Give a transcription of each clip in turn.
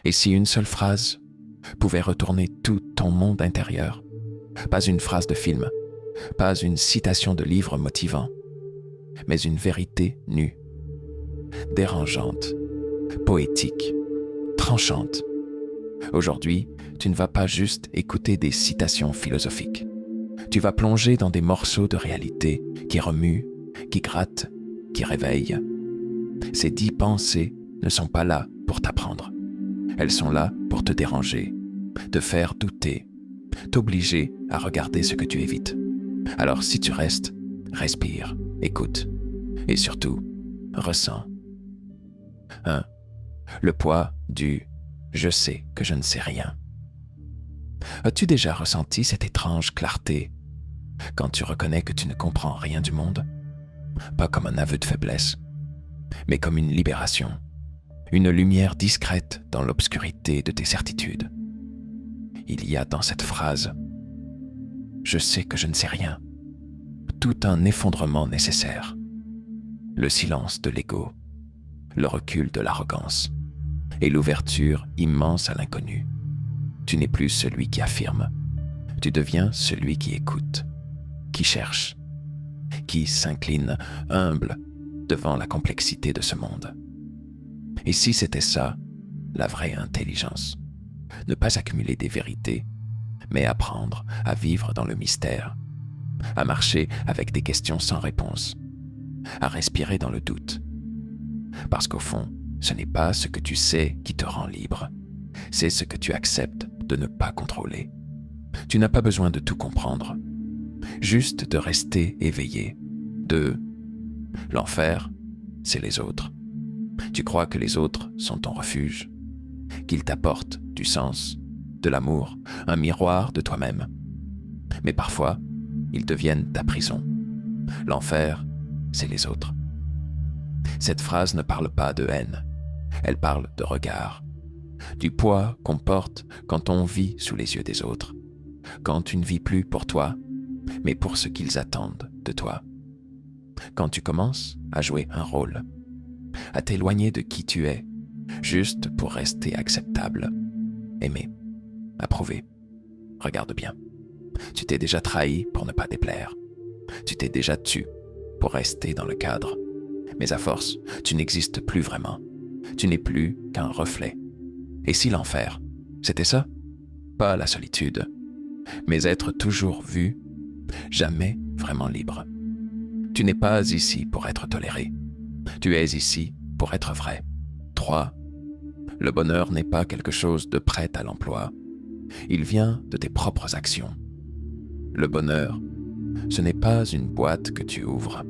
Et si une seule phrase pouvait retourner tout ton monde intérieur? Pas une phrase de film, pas une citation de livre motivant, mais une vérité nue, dérangeante, poétique, tranchante. Aujourd'hui, tu ne vas pas juste écouter des citations philosophiques. Tu vas plonger dans des morceaux de réalité qui remuent, qui grattent, qui réveillent. Ces 10 pensées ne sont pas là pour t'apprendre. Elles sont là pour te déranger, te faire douter, t'obliger à regarder ce que tu évites. Alors si tu restes, respire, écoute et surtout, ressens. 1. Le poids du « je sais que je ne sais rien ». As-tu déjà ressenti cette étrange clarté quand tu reconnais que tu ne comprends rien du monde? Pas comme un aveu de faiblesse, mais comme une libération, une lumière discrète dans l'obscurité de tes certitudes. Il y a dans cette phrase « je sais que je ne sais rien » tout un effondrement nécessaire. Le silence de l'ego, le recul de l'arrogance et l'ouverture immense à l'inconnu. Tu n'es plus celui qui affirme, tu deviens celui qui écoute, qui cherche, qui s'incline humble devant la complexité de ce monde. Et si c'était ça, la vraie intelligence? Ne pas accumuler des vérités, mais apprendre à vivre dans le mystère, à marcher avec des questions sans réponse, à respirer dans le doute. Parce qu'au fond, ce n'est pas ce que tu sais qui te rend libre, c'est ce que tu acceptes de ne pas contrôler. Tu n'as pas besoin de tout comprendre, juste de rester éveillé. L'enfer, c'est les autres. Tu crois que les autres sont ton refuge, qu'ils t'apportent du sens, de l'amour, un miroir de toi-même. Mais parfois, ils deviennent ta prison. L'enfer, c'est les autres. Cette phrase ne parle pas de haine, elle parle de regard, du poids qu'on porte quand on vit sous les yeux des autres, quand tu ne vis plus pour toi, mais pour ce qu'ils attendent de toi. Quand tu commences à jouer un rôle, à t'éloigner de qui tu es, juste pour rester acceptable, aimé, approuvé. Regarde bien, tu t'es déjà trahi pour ne pas déplaire, tu t'es déjà tu pour rester dans le cadre, mais à force, tu n'existes plus vraiment, tu n'es plus qu'un reflet. Et si l'enfer, c'était ça? Pas la solitude, mais être toujours vu, jamais vraiment libre. Tu n'es pas ici pour être toléré, tu es ici pour être vrai. 3. Le bonheur n'est pas quelque chose de prêt à l'emploi, il vient de tes propres actions. Le bonheur, ce n'est pas une boîte que tu ouvres,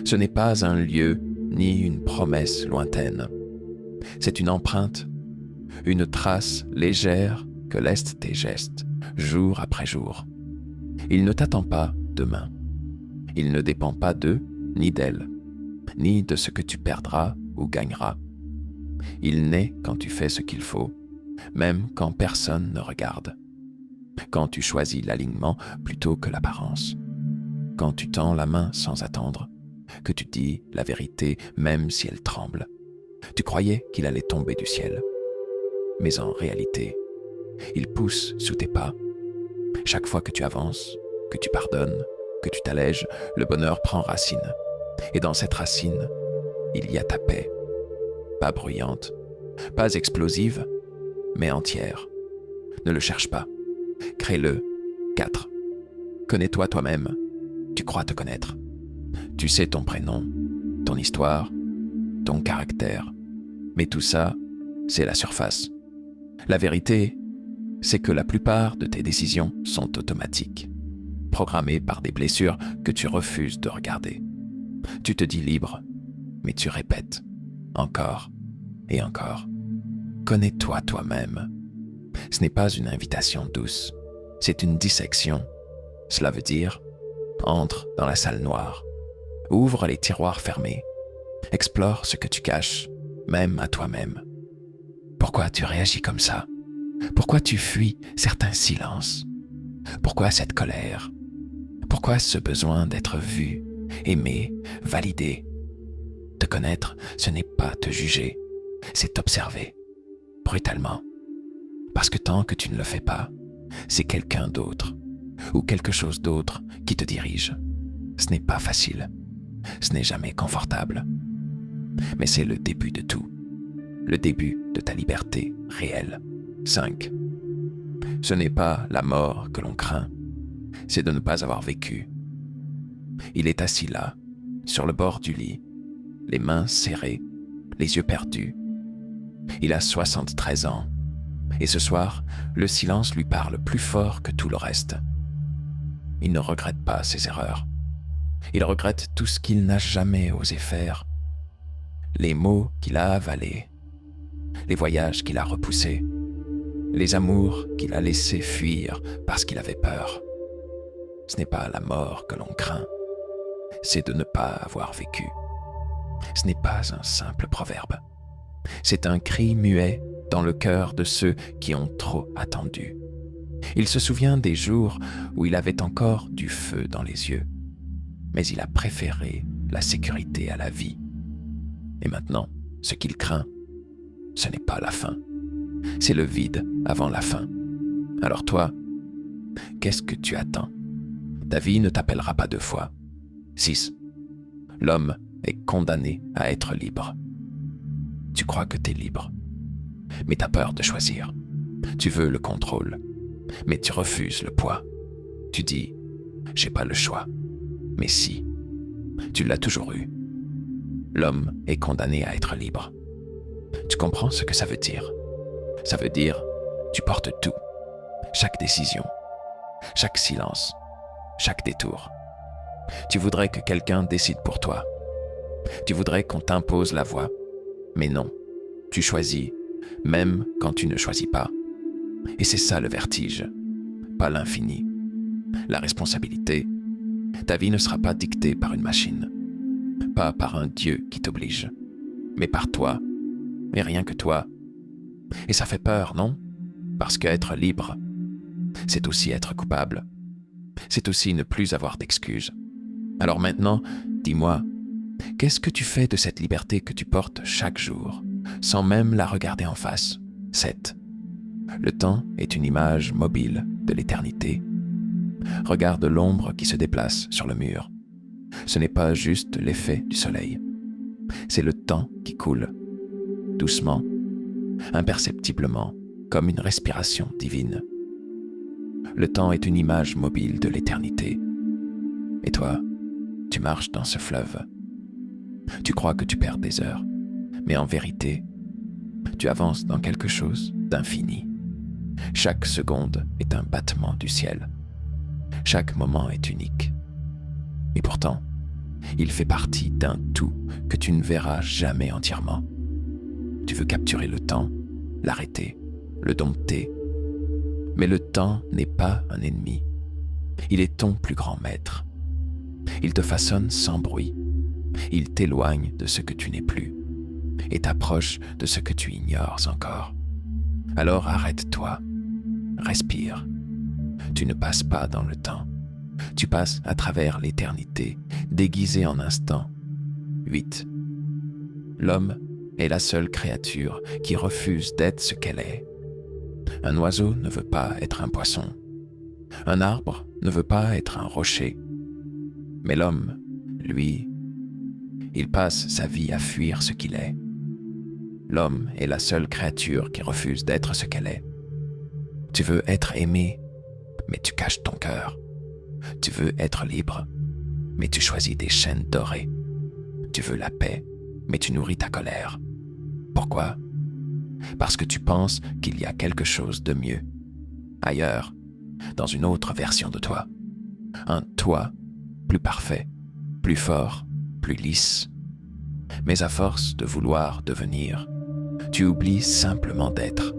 ce n'est pas un lieu ni une promesse lointaine. C'est une empreinte, une trace légère que laissent tes gestes, jour après jour. Il ne t'attend pas demain. Il ne dépend pas d'eux ni d'elle, ni de ce que tu perdras ou gagneras. Il naît quand tu fais ce qu'il faut, même quand personne ne regarde. Quand tu choisis l'alignement plutôt que l'apparence. Quand tu tends la main sans attendre, que tu dis la vérité même si elle tremble. Tu croyais qu'il allait tomber du ciel. Mais en réalité, il pousse sous tes pas. Chaque fois que tu avances, que tu pardonnes, que tu t'allèges, le bonheur prend racine. Et dans cette racine, il y a ta paix. Pas bruyante, pas explosive, mais entière. Ne le cherche pas. Crée-le. 4. Connais-toi toi-même. Tu crois te connaître. Tu sais ton prénom, ton histoire, ton caractère. Mais tout ça, c'est la surface. La vérité, c'est que la plupart de tes décisions sont automatiques, programmées par des blessures que tu refuses de regarder. Tu te dis libre, mais tu répètes, encore et encore. Connais-toi toi-même. Ce n'est pas une invitation douce, c'est une dissection. Cela veut dire, entre dans la salle noire, ouvre les tiroirs fermés, explore ce que tu caches, même à toi-même. Pourquoi tu réagis comme ça? Pourquoi tu fuis certains silences? Pourquoi cette colère? Pourquoi ce besoin d'être vu, aimé, validé? Te connaître, ce n'est pas te juger, c'est t'observer. brutalement. Parce que tant que tu ne le fais pas, c'est quelqu'un d'autre ou quelque chose d'autre qui te dirige. Ce n'est pas facile. Ce n'est jamais confortable. Mais c'est le début de tout. Le début de ta liberté réelle. 5. Ce n'est pas la mort que l'on craint, c'est de ne pas avoir vécu. Il est assis là, sur le bord du lit, les mains serrées, les yeux perdus. Il a 73 ans, et ce soir, le silence lui parle plus fort que tout le reste. Il ne regrette pas ses erreurs. Il regrette tout ce qu'il n'a jamais osé faire. Les mots qu'il a avalés, les voyages qu'il a repoussés, les amours qu'il a laissés fuir parce qu'il avait peur. Ce n'est pas la mort que l'on craint, c'est de ne pas avoir vécu. Ce n'est pas un simple proverbe. C'est un cri muet dans le cœur de ceux qui ont trop attendu. Il se souvient des jours où il avait encore du feu dans les yeux, mais il a préféré la sécurité à la vie. Et maintenant, ce qu'il craint, ce n'est pas la fin. C'est le vide avant la fin. Alors toi, qu'est-ce que tu attends? Ta vie ne t'appellera pas 2 fois. 6. L'homme est condamné à être libre. Tu crois que tu es libre, mais tu as peur de choisir. Tu veux le contrôle, mais tu refuses le poids. Tu dis, j'ai pas le choix. Mais si, tu l'as toujours eu. L'homme est condamné à être libre. Tu comprends ce que ça veut dire? Ça veut dire, tu portes tout, chaque décision, chaque silence, chaque détour. Tu voudrais que quelqu'un décide pour toi. Tu voudrais qu'on t'impose la voie. Mais non, tu choisis, même quand tu ne choisis pas. Et c'est ça le vertige, pas l'infini. La responsabilité. Ta vie ne sera pas dictée par une machine, pas par un Dieu qui t'oblige, mais par toi, et rien que toi. Et ça fait peur, non? Parce qu'être libre, c'est aussi être coupable. C'est aussi ne plus avoir d'excuses. Alors maintenant, dis-moi, qu'est-ce que tu fais de cette liberté que tu portes chaque jour, sans même la regarder en face? 7. Le temps est une image mobile de l'éternité. Regarde l'ombre qui se déplace sur le mur. Ce n'est pas juste l'effet du soleil. C'est le temps qui coule, doucement, imperceptiblement, comme une respiration divine. Le temps est une image mobile de l'éternité. Et toi, tu marches dans ce fleuve. Tu crois que tu perds des heures, mais en vérité, tu avances dans quelque chose d'infini. Chaque seconde est un battement du ciel. Chaque moment est unique. Et pourtant, il fait partie d'un tout que tu ne verras jamais entièrement. Tu veux capturer le temps, l'arrêter, le dompter. Mais le temps n'est pas un ennemi. Il est ton plus grand maître. Il te façonne sans bruit. Il t'éloigne de ce que tu n'es plus et t'approche de ce que tu ignores encore. Alors arrête-toi, respire. Tu ne passes pas dans le temps. Tu passes à travers l'éternité, déguisé en instants. 8. L'homme est la seule créature qui refuse d'être ce qu'elle est. Un oiseau ne veut pas être un poisson. Un arbre ne veut pas être un rocher. Mais l'homme, lui, il passe sa vie à fuir ce qu'il est. L'homme est la seule créature qui refuse d'être ce qu'elle est. Tu veux être aimé, mais tu caches ton cœur. Tu veux être libre, mais tu choisis des chaînes dorées. Tu veux la paix, mais tu nourris ta colère. Pourquoi? Parce que tu penses qu'il y a quelque chose de mieux, ailleurs, dans une autre version de toi. Un toi plus parfait, plus fort, plus lisse. Mais à force de vouloir devenir, tu oublies simplement d'être.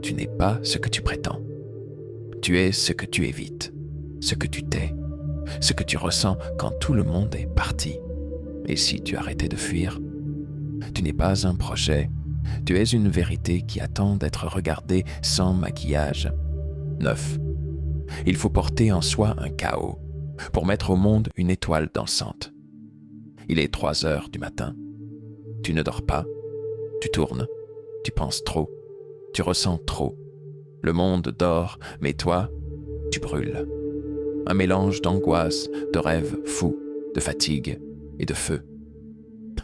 Tu n'es pas ce que tu prétends. Tu es ce que tu évites, ce que tu tais, ce que tu ressens quand tout le monde est parti. Et si tu arrêtais de fuir, tu n'es pas un projet, tu es une vérité qui attend d'être regardée sans maquillage. 9. Il faut porter en soi un chaos pour mettre au monde une étoile dansante. Il est 3 heures du matin. Tu ne dors pas, tu tournes, tu penses trop, Tu ressens trop. Le monde dort, mais toi, tu brûles. Un mélange d'angoisse, de rêves fous, de fatigue et de feu.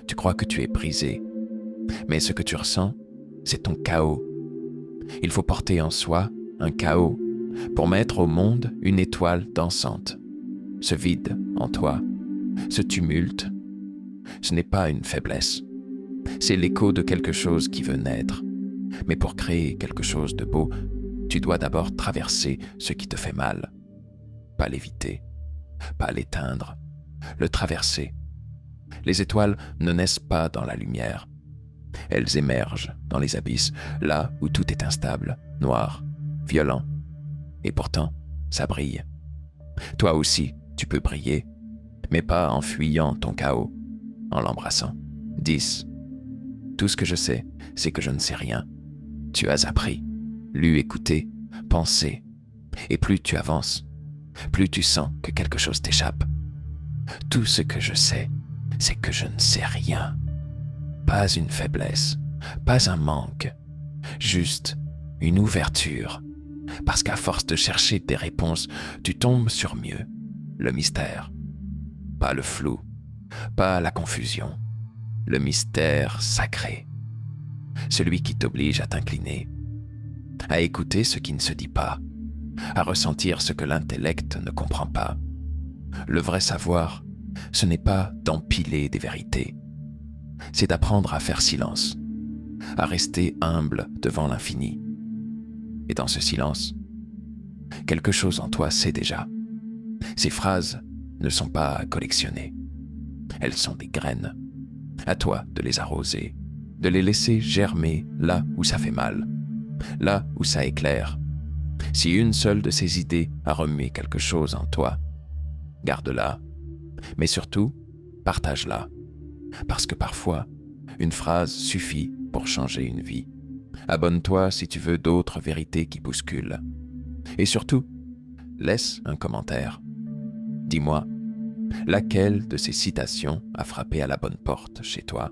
Tu crois que tu es brisé, mais ce que tu ressens, c'est ton chaos. Il faut porter en soi un chaos pour mettre au monde une étoile dansante. Ce vide en toi, ce tumulte, ce n'est pas une faiblesse. C'est l'écho de quelque chose qui veut naître. Mais pour créer quelque chose de beau, tu dois d'abord traverser ce qui te fait mal. Pas l'éviter, pas l'éteindre, le traverser. Les étoiles ne naissent pas dans la lumière. Elles émergent dans les abysses, là où tout est instable, noir, violent. Et pourtant, ça brille. Toi aussi, tu peux briller, mais pas en fuyant ton chaos, en l'embrassant. 10. Tout ce que je sais, c'est que je ne sais rien. Tu as appris, lu, écouté, pensé. Et plus tu avances, plus tu sens que quelque chose t'échappe. Tout ce que je sais, c'est que je ne sais rien. Pas une faiblesse, pas un manque, juste une ouverture. Parce qu'à force de chercher des réponses, tu tombes sur mieux, le mystère. Pas le flou, pas la confusion, le mystère sacré. Celui qui t'oblige à t'incliner, à écouter ce qui ne se dit pas, à ressentir ce que l'intellect ne comprend pas. Le vrai savoir, ce n'est pas d'empiler des vérités, c'est d'apprendre à faire silence, à rester humble devant l'infini. Et dans ce silence, quelque chose en toi sait déjà. Ces phrases ne sont pas à collectionner, elles sont des graines. À toi de les arroser, de les laisser germer là où ça fait mal, là où ça éclaire. Si une seule de ces idées a remué quelque chose en toi, garde-la, mais surtout, partage-la. Parce que parfois, une phrase suffit pour changer une vie. Abonne-toi si tu veux d'autres vérités qui bousculent. Et surtout, laisse un commentaire. Dis-moi, laquelle de ces citations a frappé à la bonne porte chez toi ?